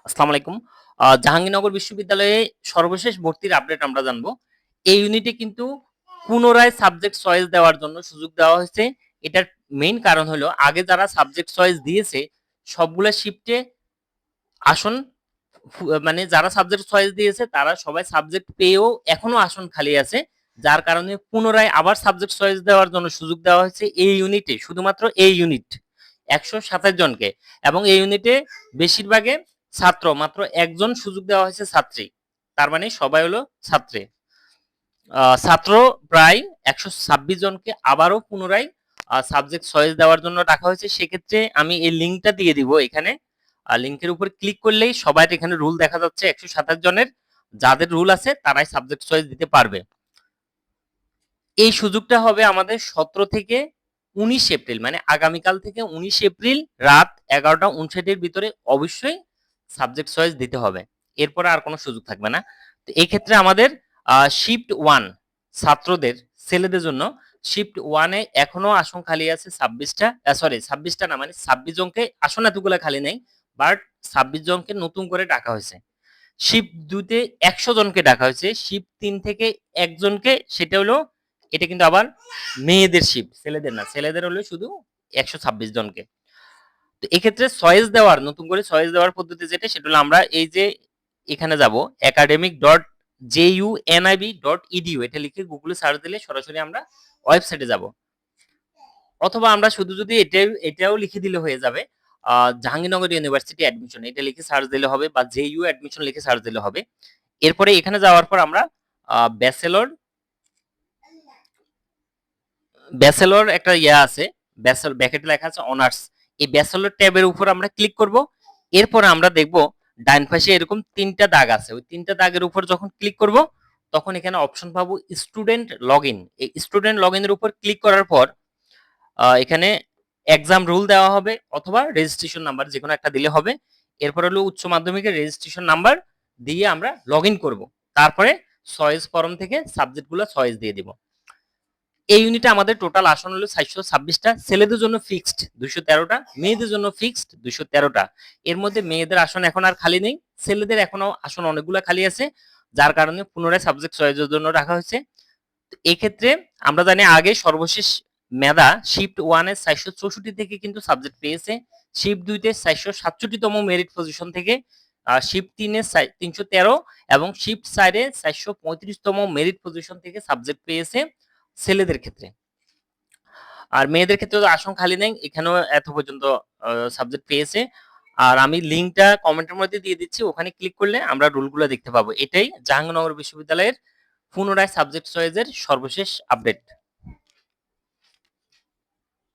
আসসালামু আলাইকুম। জাহাঙ্গীরনগর বিশ্ববিদ্যালয়ে সর্বশেষ ভর্তির আপডেট আমরা জানবো। এই ইউনিটে কিন্তু পুনরায় সাবজেক্ট চয়েস দেওয়ার জন্য সুযোগ দেওয়া হয়েছে। এটার মেইন কারণ হলো আগে যারা সাবজেক্ট চয়েস দিয়েছে সবগুলা শিফটে আসন মানে যারা সাবজেক্ট চয়েস দিয়েছে তারা সবাই সাবজেক্ট পেয়েও এখনো আসন খালি আছে। যার কারণে পুনরায় আবার সাবজেক্ট চয়েস দেওয়ার জন্য সুযোগ দেওয়া হয়েছে এই ইউনিটে, শুধুমাত্র এই ইউনিট ১২৭ জনকে, এবং এই ইউনিটে বেশিরভাগে ছাত্র, মাত্র একজন সুযোগ দেওয়া হয়েছে ছাত্রী। তার মানে সবাই হলো ছাত্রী। ছাত্র প্রায় ১২৬ জনকে আবারও পুনরায় সাবজেক্ট চয়েস দেওয়ার জন্য ডাকা হয়েছে। সেক্ষেত্রে আমি এই লিঙ্কটা দিয়ে দিব এখানে। লিঙ্কের উপর ক্লিক করলেই সবার এখানে রুল দেখা যাচ্ছে ১২৭ জনের। যাদের রুল আছে তারাই সাবজেক্ট চয়েস দিতে পারবে। এই সুযোগটা হবে আমাদের ১৭ থেকে ১৯ এপ্রিল, মানে আগামীকাল থেকে ১৯ এপ্রিল রাত ১১টা ৫৯ ভিতরে অবশ্যই সাবজেক্ট চয়েস দিতে হবে। এরপরে আর কোনো সুযোগ থাকবে না। তো এই ক্ষেত্রে আমাদের শিফট 1 ছাত্রদের, ছেলেদের জন্য শিফট 1 এ এখনো আসন খালি আছে ২৬টা, সরি ২৬টা না, মানে ২৬ জনকে আসন এতগুলা খালি নেই, বাট ২৬ জনকে নতুন করে ডাকা হয়েছে। শিফট 2 তে ১০০ জনকে ডাকা হয়েছে। শিফট 3 থেকে একজনকে, সেটা হলো, এটা কিন্তু আবার মেয়েদের শিফট, ছেলেদের না। ছেলেদের হলো শুধু ১২৬ জনকে। তো এক্ষেত্রে চয়েস দেওয়ার, নতুন করে চয়েস দেওয়ার পদ্ধতি যেটা, সেটা হলো আমরা এই যে এখানে যাব academic.junib.edu, এটা লিখে গুগলে সার্চ দিলে সরাসরি আমরা ওয়েবসাইটে যাব। অথবা আমরা শুধু যদি এটাও লিখে দিলে হয়ে যাবে, জাহাঙ্গীরনগর ইউনিভার্সিটি অ্যাডমিশন এটা লিখে সার্চ দিলে হবে, বা জেইউ অ্যাডমিশন লিখে সার্চ দিলে হবে। এরপরে এখানে যাওয়ার পর আমরা ব্যাচেলর ব্যাচেলর একটা ইয়া আছে, ব্র্যাকেটে লেখা আছে অনার্স। এই ব্যাচেলর ট্যাবের উপর আমরা ক্লিক করব। এরপরে আমরা দেখব ডান পাশে এরকম ৩টা দাগ আছে। ওই ৩টা দাগের উপর যখন ক্লিক করব তখন এখানে অপশন পাবো স্টুডেন্ট লগইন। এই স্টুডেন্ট লগইনের উপর ক্লিক করার পর এখানে এক্সাম রুল দেওয়া হবে অথবা রেজিস্ট্রেশন নাম্বার, যেকোনো একটা দিলে হবে। এরপর হলো উচ্চ মাধ্যমিকের রেজিস্ট্রেশন নাম্বার দিয়ে আমরা লগইন করব। তারপরে চয়েস ফরম থেকে সাবজেক্টগুলো চয়েস দিয়ে দিব। এই ইউনিটে আমাদের টোটাল আসন হলো ৪২৬টা। ছেলেদের জন্য ফিক্সড ২১৩টা, মেয়েদের জন্য ফিক্সড ২১৩টা। এর মধ্যে মেয়েদের আসন এখন আর খালি নেই, ছেলেদের এখনো আসন অনেকগুলো খালি আছে, যার কারণে পুনরায় সাবজেক্ট চয়েসের জন্য রাখা হয়েছে। তো এক্ষেত্রে আমরা জানি আগে সর্বশেষ মেধা শিফট 1 এর ৪৬৪ থেকে কিন্তু সাবজেক্ট পেয়েছে। শিফট 2 তে ৪৬৭তম মেরিট পজিশন থেকে, শিফট 3 এ ৩১৩ এবং শিফট 4 এ ৪৩৫তম মেরিট পজিশন থেকে সাবজেক্ট পেয়েছে ছেলেদের ক্ষেত্রে। আর মেয়েদের ক্ষেত্রে তো আসন খালি নেই, এখানেও এত পর্যন্ত সাবজেক্ট পেয়েছে। আর আমি লিঙ্কটা কমেন্টের মধ্যে দিয়ে দিচ্ছি, ওখানে ক্লিক করলে আমরা রুলগুলো দেখতে পাবো। এটাই জাহাঙ্গীরনগর বিশ্ববিদ্যালয়ের পুনরায় সাবজেক্ট চয়েসের সর্বশেষ আপডেট।